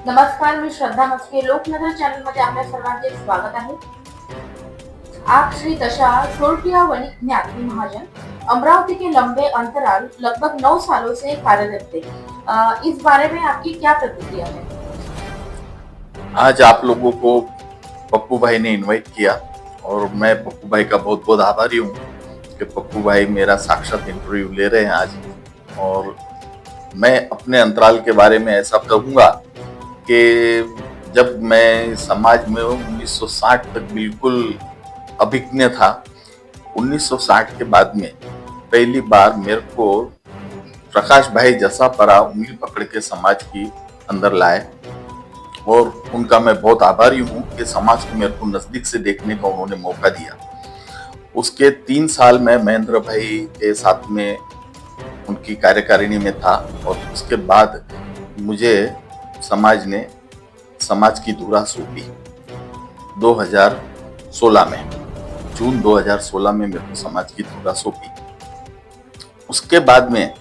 नमस्कार, मी श्रद्धा मस्के. लोकनगर चॅनलमध्ये आपल्या सर्वांचे स्वागत आहे. आप श्री दशा सोरठिया वणिक न्याती महाजन अमरावती के लंबे अंतराल लगभग 9 सालों से कार्यरत थे. इस बारे में आपकी क्या प्रतिक्रिया है? आज आप लोगों को पप्पू भाई ने इनवाइट किया और मैं पप्पू भाई का बहुत बहुत आभारी हूँ कि पप्पू भाई मेरा साक्षात इंटरव्यू ले रहे हैं आज। और मैं अपने अंतराल के बारे में ऐसा कहूँगा कि जब मैं समाज में 1960 तक बिल्कुल अभिज्ञ था, 1960 के बाद में पहली बार मेरे को प्रकाश भाई जैसा परा उंगली पकड़ के समाज की अंदर लाए और उनका मैं बहुत आभारी हूँ कि समाज को मेरे को नजदीक से देखने का उन्होंने मौका दिया। उसके 3 साल में महेंद्र भाई के साथ में उनकी कार्यकारिणी में था और उसके बाद मुझे समाज ने समाज की धुरा सौंपी 2016 में, जून 2016 में मेरे को समाज की धुरा सौंपी। उसके बाद में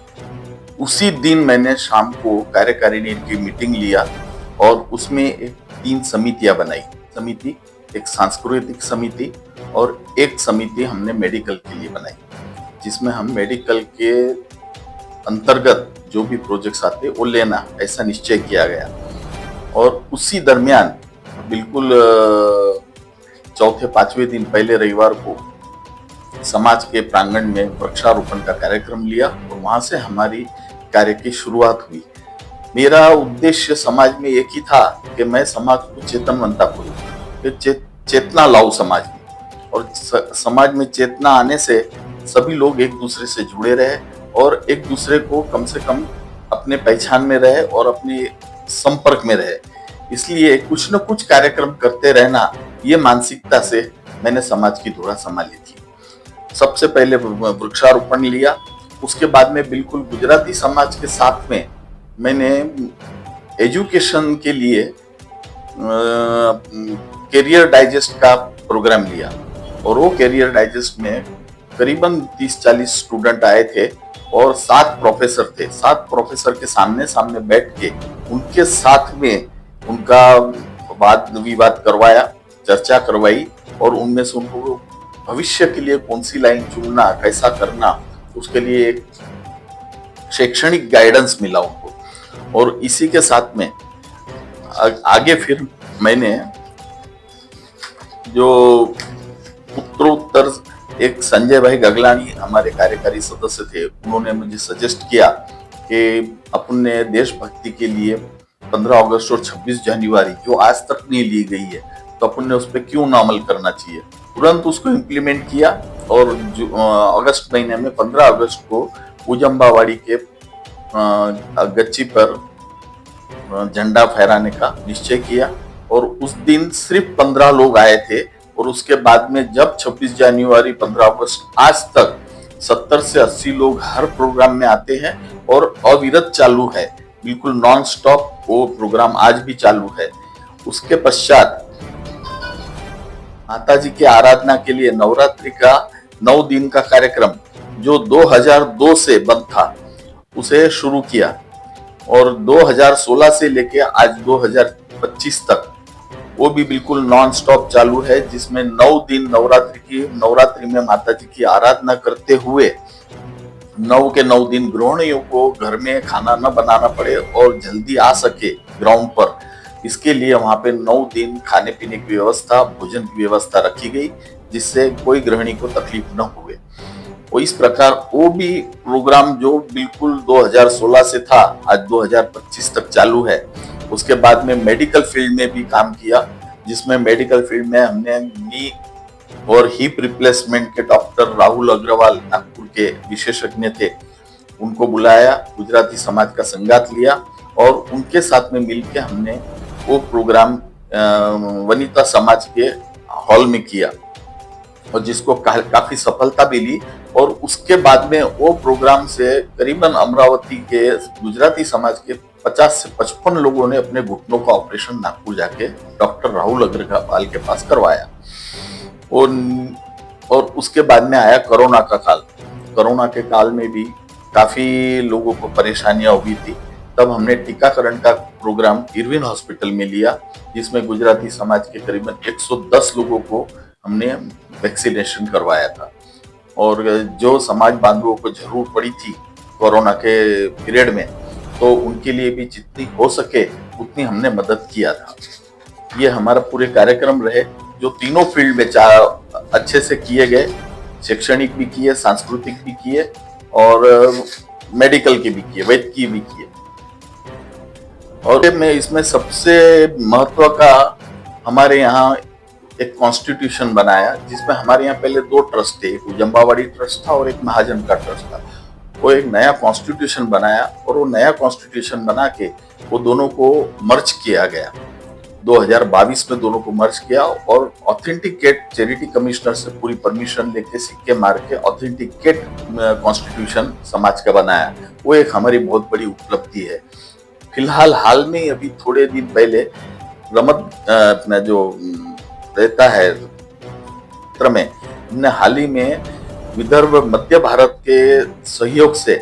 उसी दिन मैंने शाम को कार्यकारिणी की मीटिंग लिया और उसमें 3 समितियां बनाई। समिति एक सांस्कृतिक समिति और एक समिति हमने मेडिकल के लिए बनाई, जिसमें हम मेडिकल के अंतर्गत जो भी प्रोजेक्ट्स आते वो लेना ऐसा निश्चय किया गया। और उसी दरमियान बिल्कुल चौथे 5वें दिन पहले रविवार को समाज के प्रांगण में वृक्षारोपण का कार्यक्रम लिया और वहां से हमारी कार्य की शुरुआत हुई। मेरा उद्देश्य समाज में एक ही था कि मैं समाज को चेतनवंता करूं, चेतना लाऊं समाज में, और समाज में चेतना आने से सभी लोग एक दूसरे से जुड़े रहे और एक दूसरे को कम से कम अपने पहचान में रहे और अपने संपर्क में रहे। इसलिए कुछ न कुछ कार्यक्रम करते रहना, ये मानसिकता से मैंने समाज की धुरा संभाली थी। सबसे पहले वृक्षारोपण लिया, उसके बाद में बिल्कुल गुजराती समाज के साथ में मैंने एजुकेशन के लिए कैरियर डाइजेस्ट का प्रोग्राम लिया और वो कैरियर डाइजेस्ट में करीबन 30-40 स्टूडेंट आए थे और 7 प्रोफेसर थे। 7 प्रोफेसर के सामने सामने बैठ के उनके साथ में उनका वाद विवाद करवाया, चर्चा करवाई और उनमें से उनको भविष्य के लिए कौन सी लाइन चुनना, कैसा करना, उसके लिए एक शैक्षणिक गाइडेंस मिला उनको। और इसी के साथ में आगे फिर मैंने जो उत्तरोत्तर एक संजय भाई गगलानी हमारे कार्यकारी सदस्य थे, उन्होंने मुझे सजेस्ट किया कि अपने देशभक्ति के लिए 15 अगस्त और 26 जनवरी जो आज तक नहीं ली गई है, तो अपन ने उस पर क्यों ना अमल करना चाहिए। तुरंत उसको इम्प्लीमेंट किया और अगस्त महीने में 15 अगस्त को उजम्बावाड़ी के गच्ची पर झंडा फहराने का निश्चय किया और उस दिन सिर्फ 15 लोग आए थे। और उसके बाद में जब 26 जनवरी 15 अगस्त आज तक 70 से 80 लोग हर प्रोग्राम में आते हैं और अविरत चालू है, बिल्कुल नॉन स्टॉप वो प्रोग्राम आज भी चालू है। उसके पश्चात माता जी की आराधना के लिए नवरात्रि का 9 दिन का कार्यक्रम जो 2002 से बंद था, उसे शुरू किया और 2016 से लेके आज 2025 तक वो भी बिल्कुल नॉन स्टॉप चालू है, जिसमें 9 दिन नवरात्रि में माता जी की आराधना करते हुए 9 के 9 दिन गृहिणियों को घर में खाना न बनाना पड़े और जल्दी आ सके ग्राउंड पर। इसके लिए वहां पे 9 दिन खाने पीने की व्यवस्था, भोजन की व्यवस्था रखी गई, जिससे कोई गृहिणी को तकलीफ न हुए। और इस प्रकार वो भी प्रोग्राम जो बिल्कुल 2016 से था आज 2025 तक चालू है। उसके बाद में मेडिकल फील्ड में भी काम किया, जिसमें मेडिकल फील्ड में हमने नी और हिप रिप्लेसमेंट के डॉक्टर राहुल अग्रवाल नागपुर के विशेषज्ञ थे, उनको बुलाया, गुजराती समाज का संगात लिया और उनके साथ में मिलकर हमने वो प्रोग्राम वनिता समाज के हॉल में किया और जिसको काफी सफलता भी ली। और उसके बाद में वो प्रोग्राम से करीबन अमरावती के गुजराती समाज के 50 से 55 लोगों ने अपने घुटनों का ऑपरेशन नागपुर जाके डॉक्टर राहुल अग्रवाल के पास करवाया। और उसके बाद में आया कोरोना का काल। कोरोना के काल में भी काफी लोगों को परेशानियां हुई थी, तब हमने टीकाकरण का प्रोग्राम इरविन हॉस्पिटल में लिया, जिसमें गुजराती समाज के करीबन 110 लोगों को हमने वैक्सीनेशन करवाया था। और जो समाज बांधवों को जरूरत पड़ी थी कोरोना के पीरियड में, तो उनके लिए भी जितनी हो सके उतनी हमने मदद किया था। ये हमारा पूरे कार्यक्रम रहे जो तीनों फील्ड में अच्छे से किए गए, शैक्षणिक भी किए, सांस्कृतिक भी किए और मेडिकल के भी किए, वैद्यकीय भी किए। और मैं इसमें सबसे महत्व का हमारे यहाँ एक कॉन्स्टिट्यूशन बनाया, जिसमें हमारे यहाँ पहले 2 ट्रस्ट थे, एक उजम्बावाड़ी ट्रस्ट था और एक महाजन का ट्रस्ट था। वो एक नया कॉन्स्टिट्यूशन बनाया और वो नया कॉन्स्टिट्यूशन बना के वो दोनों को मर्ज किया गया। 2022 में दोनों को मर्ज किया और ऑथेंटिकेट चैरिटी कमिश्नर से पूरी परमिशन लेके सिक्के मार के ऑथेंटिकेट कॉन्स्टिट्यूशन समाज का बनाया। वो एक हमारी बहुत बड़ी उपलब्धि है। फिलहाल हाल में अभी थोड़े दिन पहले अपना जो रहता है क्षेत्र में, हमने हाल ही में विदर्भ मध्य भारत के सहयोग से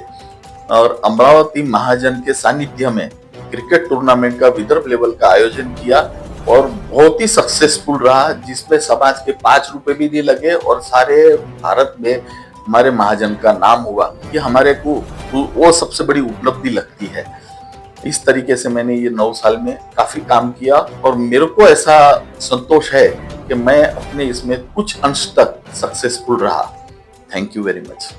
और अमरावती महाजन के सानिध्य में क्रिकेट टूर्नामेंट का विदर्भ लेवल का आयोजन किया और बहुत ही सक्सेसफुल रहा, जिसमें समाज के 5 रुपए भी नहीं लगे और सारे भारत में हमारे महाजन का नाम हुआ। ये हमारे को वो सबसे बड़ी उपलब्धि लगती है। इस तरीके से मैंने ये 9 साल में काफी काम किया और मेरे को ऐसा संतोष है कि मैं अपने इसमें कुछ अंश तक सक्सेसफुल रहा। Thank you very much.